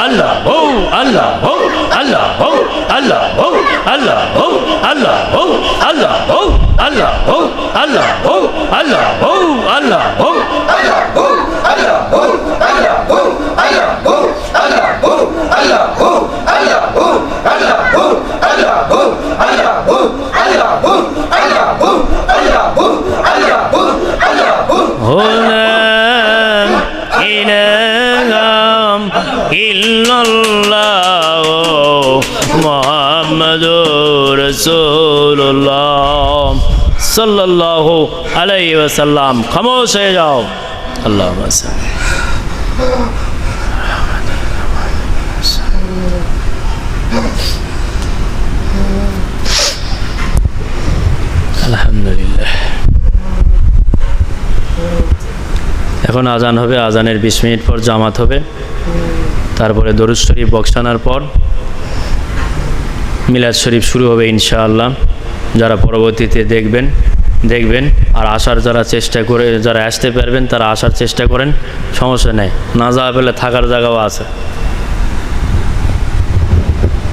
আল্লাহ আল্লাহ আল্লাহ আল্লাহ আল্লাহ আল্লাহ আল্লাহ আল্লাহ আল্লাহ আল্লাহ আল্লাহ মুহাম্মাদুর রাসূলুল্লাহ সাল্লাল্লাহু আলাইহি ওয়াসাল্লাম। খামোশ হয়ে যাও। আল্লাহুম্মা সাল্লি আলহামদুলিল্লাহ। এখন আজান হবে, আজানের 20 মিনিট পর জামাত হবে, তারপরে দরুদ শরীফ বক্সানার পর মিলাদ শরীফ শুরু হবে ইনশাআল্লাহ। যারা পরবর্তীতে দেখবেন আর আসার যারা চেষ্টা করে, যারা আসতে পারবেন তারা আসার চেষ্টা করেন, সমস্যা নেই। না যাওয়া পেলে থাকার জায়গাও আছে।